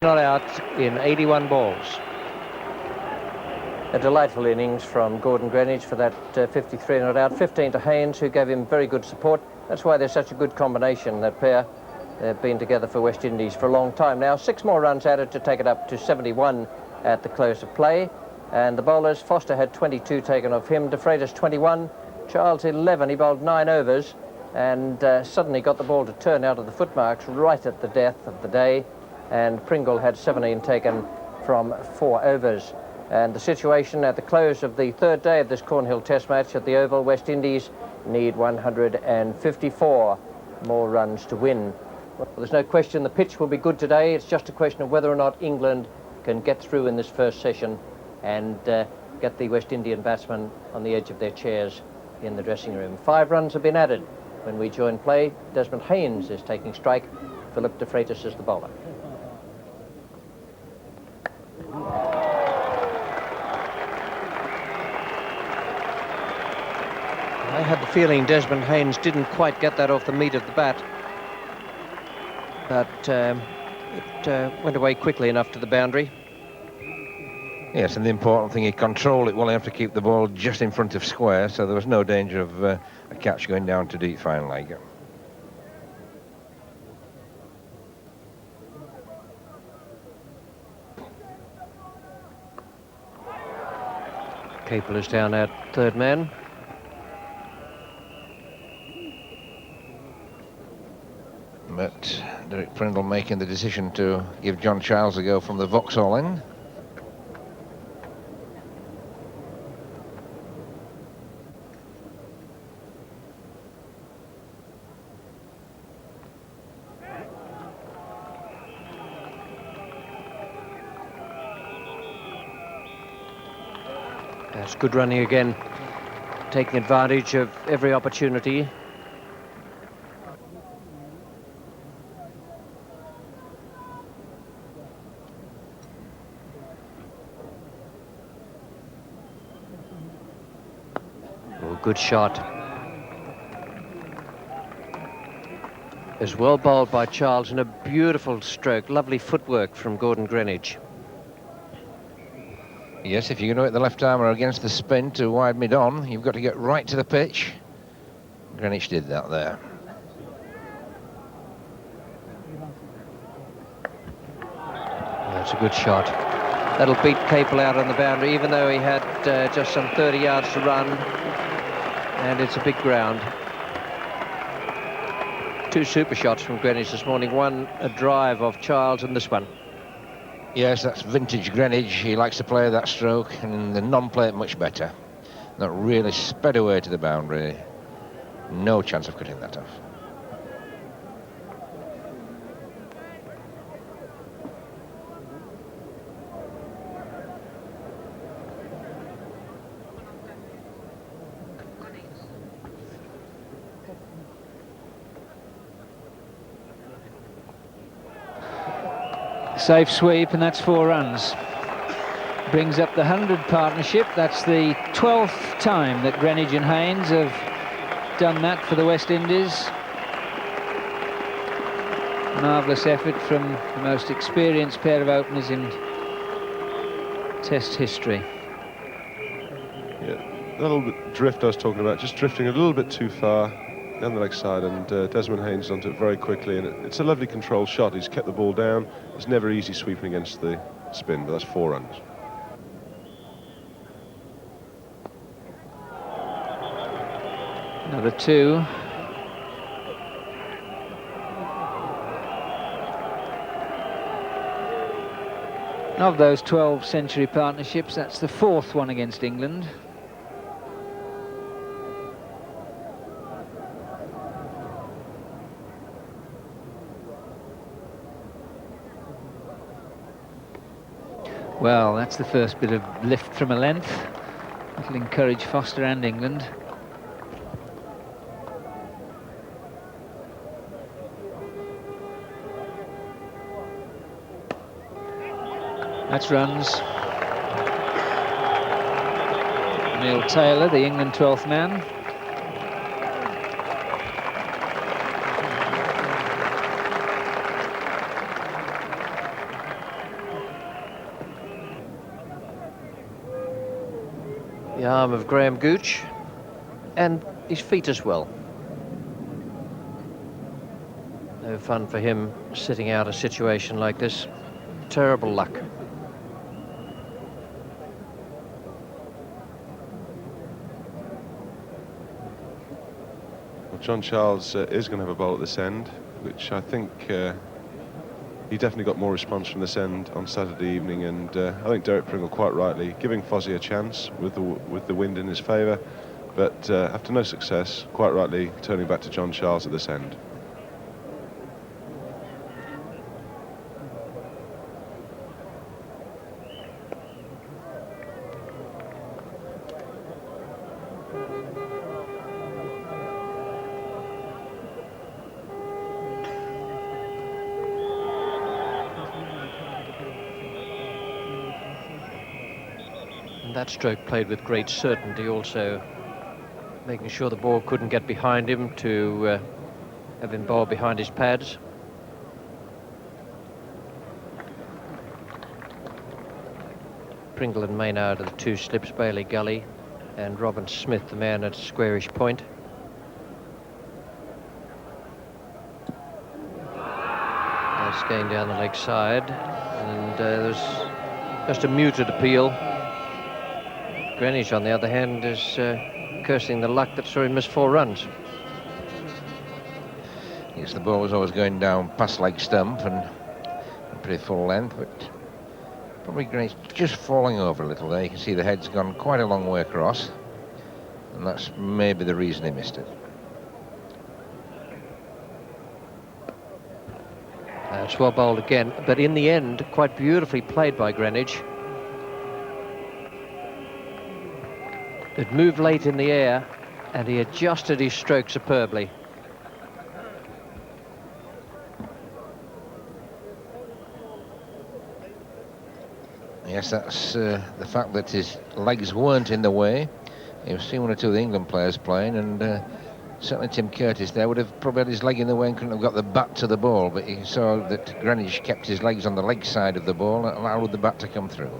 not out in 81 balls. A delightful innings from Gordon Greenidge for that 53 not out, 15 to Haynes, who gave him very good support. That's why they're such a good combination, that pair. They've been together for West Indies for a long time now. 6 more runs added to take it up to 71 at the close of play. And the bowlers, Foster had 22 taken off him, De Freitas 21, Charles 11. He bowled 9 overs and suddenly got the ball to turn out of the footmarks right at the death of the day. And Pringle had 17 taken from 4 overs. And the situation at the close of the 3rd day of this Cornhill Test match at the Oval, West Indies need 154 more runs to win. Well, there's no question the pitch will be good today. It's just a question of whether or not England can get through in this first session and get the West Indian batsmen on the edge of their chairs in the dressing room. 5 runs have been added. When we join play, Desmond Haynes is taking strike. Philip De Freitas is the bowler. I had the feeling Desmond Haynes didn't quite get that off the meat of the bat, but it went away quickly enough to the boundary. Yes, and the important thing, he controlled it well enough to keep the ball just in front of square, so there was no danger of a catch going down to deep fine leg. Capel is down at 3rd man. But Derek Pringle making the decision to give John Childs a go from the Vauxhall end. That's good running again, taking advantage of every opportunity. Good shot. As well bowled by Charles, and a beautiful stroke. Lovely footwork from Gordon Greenidge. Yes, if you're going to hit the left armour against the spin to wide mid-on, you've got to get right to the pitch. Greenidge did that there. That's a good shot. That'll beat Capel out on the boundary, even though he had just some 30 yards to run. And it's a big ground. 2 super shots from Greenidge this morning. One a drive of Charles, and this one. Yes, that's vintage Greenidge. He likes to play that stroke, and the non-play much better. That really sped away to the boundary. No chance of cutting that off. Safe sweep, and that's 4 runs. Brings up the 100 partnership. That's the 12th time that Greenidge and Haynes have done that for the West Indies. Marvellous effort from the most experienced pair of openers in Test history. Yeah, that little bit drift I was talking about, just drifting a little bit too far down the leg side, and Desmond Haynes onto it very quickly, and it's a lovely controlled shot. He's kept the ball down. It's never easy sweeping against the spin, but that's 4 runs. Another 2. Of those 12 century partnerships, that's the 4th one against England. Well, that's the first bit of lift from a length. That'll encourage Foster and England. That's runs. Neil Taylor, the England 12th man. the arm of Graham Gooch and his feet as well. No fun for him sitting out a situation like this. Terrible luck. Well, John Charles is going to have a bowl at this end, which I think he definitely got more response from this end on Saturday evening, and I think Derek Pringle quite rightly giving Fozzie a chance with the wind in his favour, but after no success, quite rightly turning back to John Charles at this end. And that stroke played with great certainty, also making sure the ball couldn't get behind him, to have him bowl behind his pads. Pringle and Maynard are the two slips, Bailey Gully and Robin Smith, the man at squarish point. That's going down the leg side, and there's just a muted appeal. Greenidge, on the other hand, is cursing the luck that saw him miss 4 runs. Yes, the ball was always going down past leg stump and pretty full length, but probably Greenidge just falling over a little there. You can see the head's gone quite a long way across, and that's maybe the reason he missed it. That's well bowled again, but in the end, quite beautifully played by Greenidge. It moved late in the air, and he adjusted his stroke superbly. Yes, that's the fact that his legs weren't in the way. You've seen 1 or 2 of the England players playing, and certainly Tim Curtis there would have probably had his leg in the way and couldn't have got the bat to the ball, but he saw that Greenidge kept his legs on the leg side of the ball and allowed the bat to come through.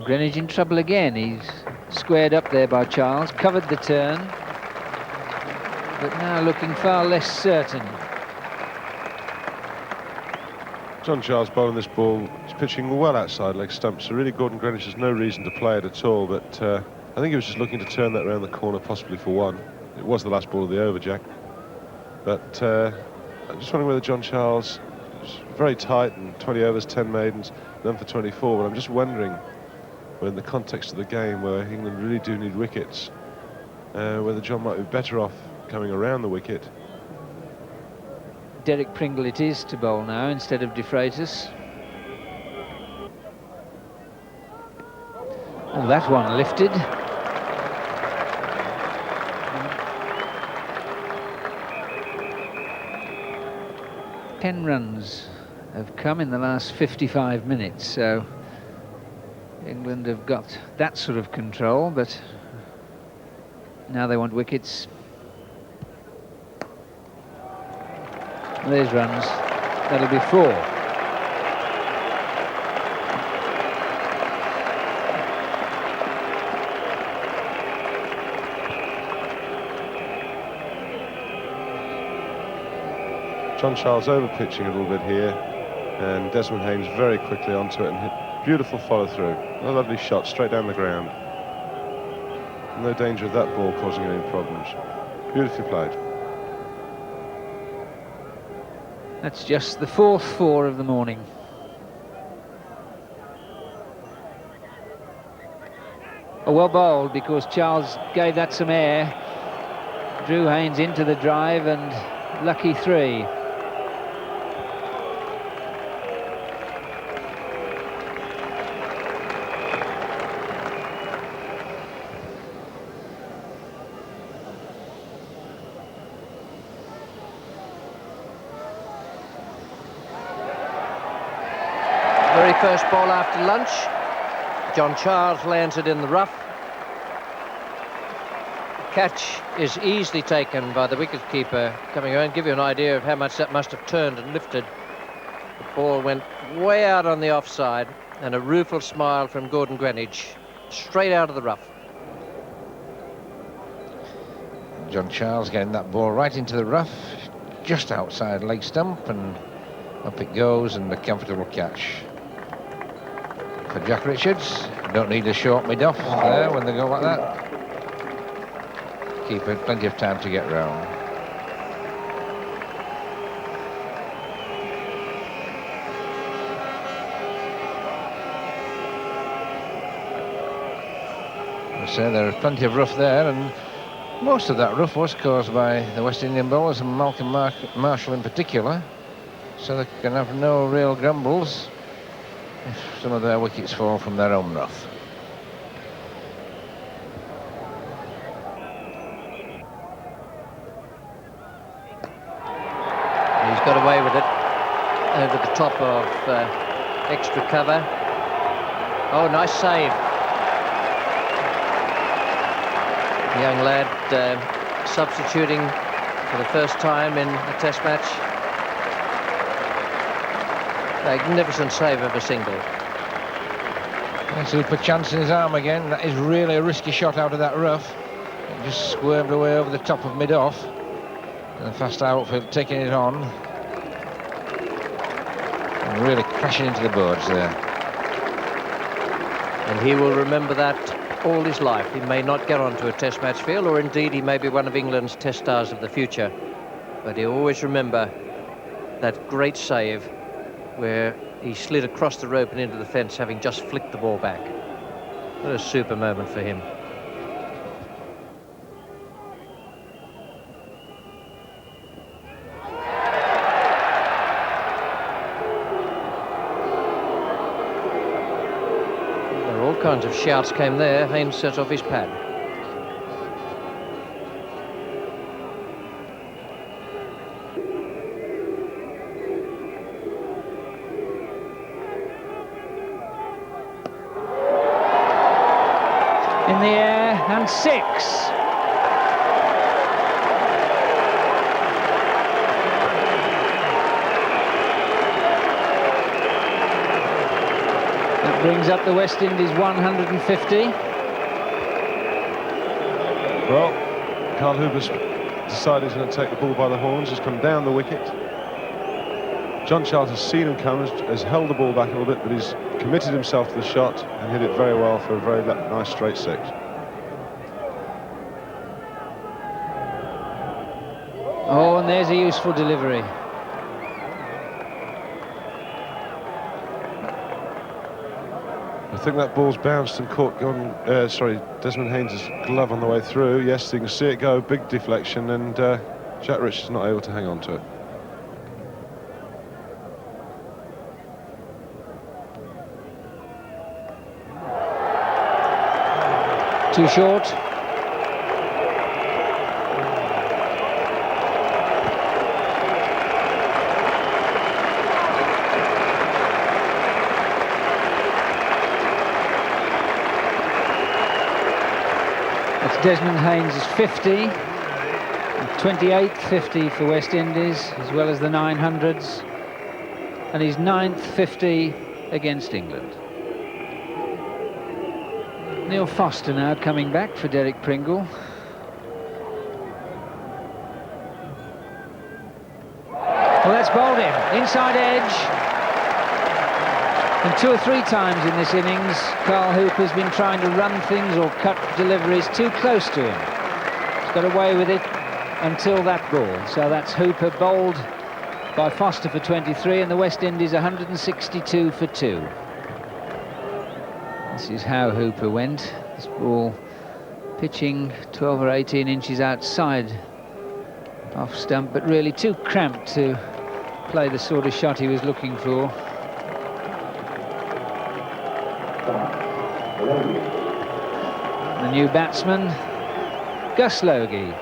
Greenidge in trouble again. He's squared up there by Charles, covered the turn, but now looking far less certain. John Charles bowling this ball is pitching well outside leg stump, so really Gordon Greenidge has no reason to play it at all, but I think he was just looking to turn that around the corner, possibly for 1. It was the last ball of the over, Jack. But I'm just wondering whether John Charles is very tight, and 20 overs, 10 maidens, done for 24, but I'm just wondering, in the context of the game where England really do need wickets, whether John might be better off coming around the wicket. Derek Pringle it is to bowl now instead of De Freitas. Oh, that one lifted. Ten runs have come in the last 55 minutes, so England have got that sort of control, but now they want wickets. There's runs. That'll be 4. John Charles over pitching a little bit here, and Desmond Haynes very quickly onto it and hit beautiful follow through. A lovely shot straight down the ground. No danger of that ball causing any problems. Beautifully played. That's just the 4th 4 of the morning. Oh, well bowled, because Charles gave that some air. Drew Haynes into the drive, and lucky 3. first ball after lunch. John Charles lands it in the rough. Catch is easily taken by the wicketkeeper coming around. Give you an idea of how much that must have turned and lifted. The ball went way out on the offside, and a rueful smile from Gordon Greenidge, straight out of the rough. John Charles getting that ball right into the rough, just outside leg stump, and up it goes, and a comfortable catch for Jack Richards. Don't need to short mid off there when they go like that. Keeper plenty of time to get round. So there was plenty of rough there, and most of that rough was caused by the West Indian bowlers, and Malcolm Marshall in particular, so they can have no real grumbles if some of their wickets fall from their own rough. He's got away with it over the top of extra cover. Oh, nice save. The young lad substituting for the first time in a test match. Magnificent save of a single. Yes, he'll put chance in his arm again. That is really a risky shot out of that rough. It just squirmed away over the top of mid-off. And the fast outfield taking it on. And really crashing into the boards there. And he will remember that all his life. He may not get onto a test match field, or indeed he may be one of England's test stars of the future. But he'll always remember that great save where he slid across the rope and into the fence, having just flicked the ball back. What a super moment for him. All kinds of shouts came there. Haynes set off his pad. In the air, and 6. Brings up the West Indies 150. Well, Carl Hooper's decided he's going to take the ball by the horns. He's come down the wicket. John Charles has seen him come, has held the ball back a little bit, but he's committed himself to the shot and hit it very well for a very nice straight 6. Oh, and there's a useful delivery. I think that ball's bounced and caught Desmond Haynes' glove on the way through. Yes, you can see it go, big deflection, and Jack Richards is not able to hang on to it. Too short. Desmond Haynes is 50, 28th 50 for West Indies, as well as the 900s, and his 9th 50 against England. Neil Foster now coming back for Derek Pringle. Well, that's bowled him, inside edge. And 2 or 3 times in this innings, Carl Hooper's been trying to run things or cut deliveries too close to him. He's got away with it until that ball. So that's Hooper bowled by Foster for 23, and the West Indies 162 for 2. This is how Hooper went. This ball pitching 12 or 18 inches outside off stump, but really too cramped to play the sort of shot he was looking for. The new batsman, Gus Logie.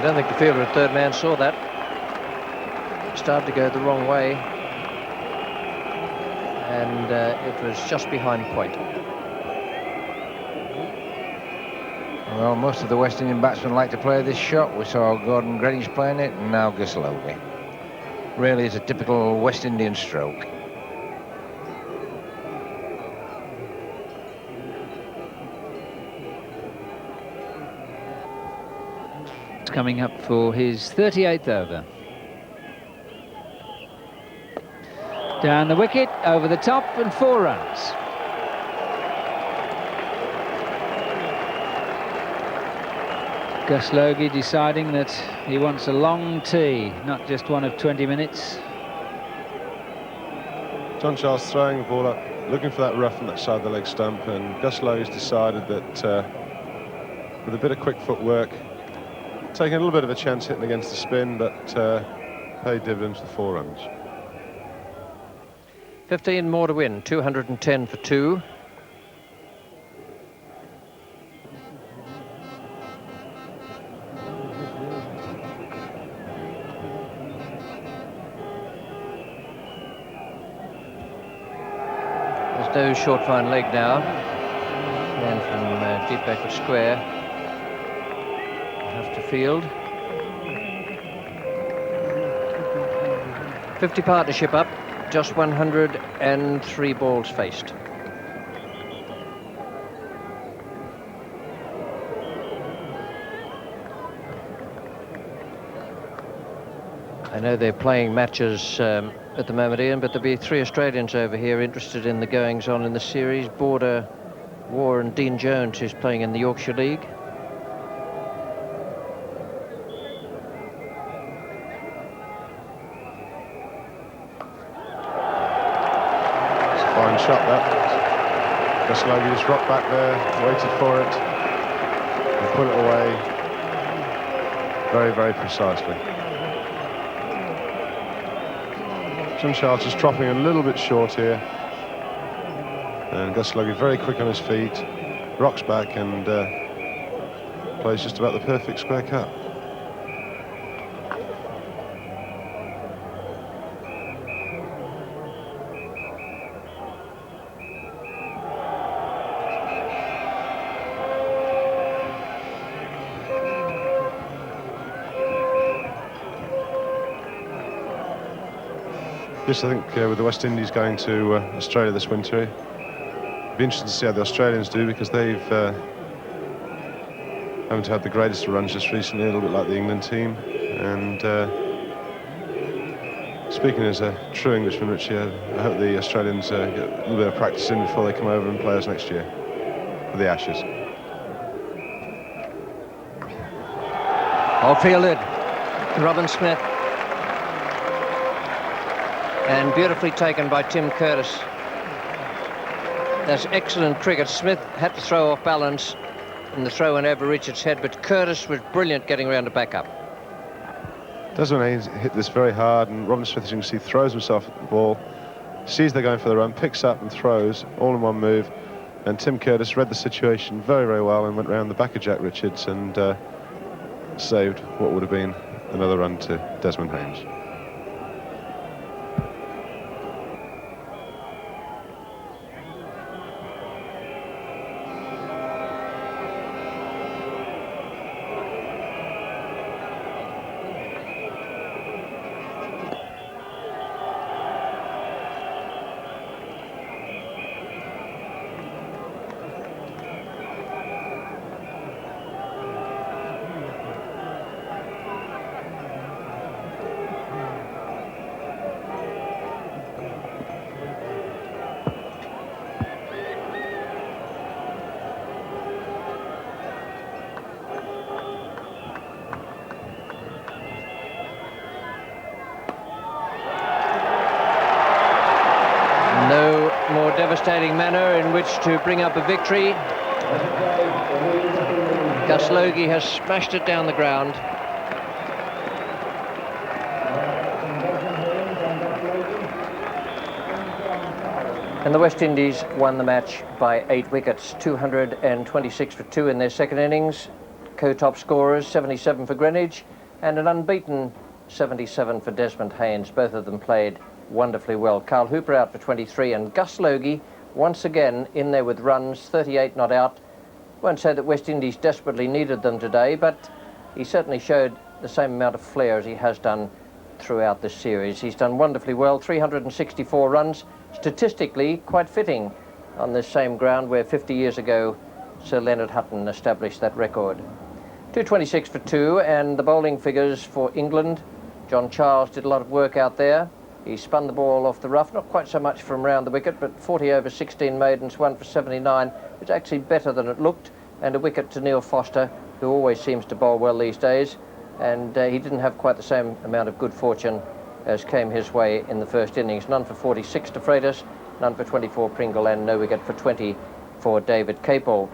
don't think the fielder at third man saw that. Started to go the wrong way. And it was just behind point. Well, most of the West Indian batsmen like to play this shot. We saw Gordon Greenidge playing it, and now Ghazalogi. Really is a typical West Indian stroke. It's coming up for his 38th over. Down the wicket, over the top, and 4 runs. Ghazalogi deciding that he wants a long tee, not just one of 20 minutes. John Charles throwing the ball up, looking for that rough on that side of the leg stump, and Ghazalogi's decided that with a bit of quick footwork, taking a little bit of a chance hitting against the spin, but paid dividends for 4 runs. 15 more to win, 210 for 2. There's no short fine leg now. Man from deep backward square. Have to field. 50 partnership up. Just 103 balls faced. I know they're playing matches at the moment, Ian, but there'll be 3 Australians over here interested in the goings-on in the series. Border War and Dean Jones, who's playing in the Yorkshire League. Fine shot that. Ghazalogi just rocked back there, waited for it, and put it away very, very precisely. John Charles just dropping a little bit short here, and Ghazalogi very quick on his feet, rocks back and plays just about the perfect square cut. Yes, I think with the West Indies going to Australia this winter, it'd be interesting to see how the Australians do, because they've haven't had the greatest of runs just recently, a little bit like the England team. And speaking as a true Englishman, Richie, I hope the Australians get a little bit of practice in before they come over and play us next year for the Ashes. All fielded. Robin Smith. And beautifully taken by Tim Curtis. That's excellent cricket. Smith had to throw off balance in the throw in over Richard's head, but Curtis was brilliant getting around to back up. Desmond Haynes hit this very hard, and Robin Smith, as you can see, throws himself at the ball, sees they're going for the run, picks up and throws all in one move, and Tim Curtis read the situation very, very well and went round the back of Jack Richards and saved what would have been another run to Desmond Haynes. Devastating manner in which to bring up a victory. Ghazalogi has smashed it down the ground. And the West Indies won the match by 8 wickets, 226 for 2 in their second innings. co-top scorers, 77 for Greenidge, and an unbeaten 77 for Desmond Haynes. Both of them played wonderfully well. Carl Hooper out for 23, and Gus Logie once again in there with runs, 38 not out. Won't say that West Indies desperately needed them today, but he certainly showed the same amount of flair as he has done throughout this series. He's done wonderfully well, 364 runs, statistically quite fitting on this same ground where 50 years ago Sir Leonard Hutton established that record. 226 for 2, and the bowling figures for England. John Charles did a lot of work out there. He spun the ball off the rough, not quite so much from round the wicket, but 40 over 16 maidens, 1 for 79. It's actually better than it looked, and a wicket to Neil Foster, who always seems to bowl well these days, and he didn't have quite the same amount of good fortune as came his way in the first innings. None for 46 to Freitas, none for 24 Pringle, and no wicket for 20 for David Capel.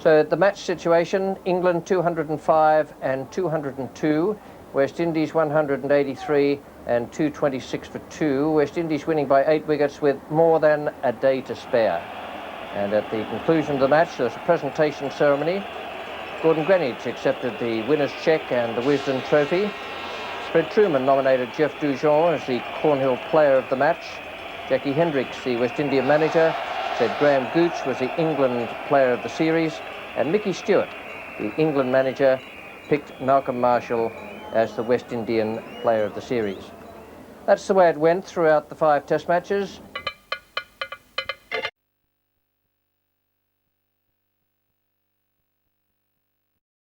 So the match situation, England 205 and 202, West Indies 183 and 226 for 2. West Indies winning by 8 wickets with more than a day to spare. And at the conclusion of the match, there was a presentation ceremony. Gordon Greenidge accepted the winner's cheque and the Wisden Trophy. Fred Truman nominated Jeff Dujon as the Cornhill Player of the Match. Jackie Hendricks, the West India manager, said Graham Gooch was the England Player of the Series, and Mickey Stewart, the England manager, picked Malcolm Marshall as the West Indian Player of the Series. That's the way it went throughout the 5 Test matches.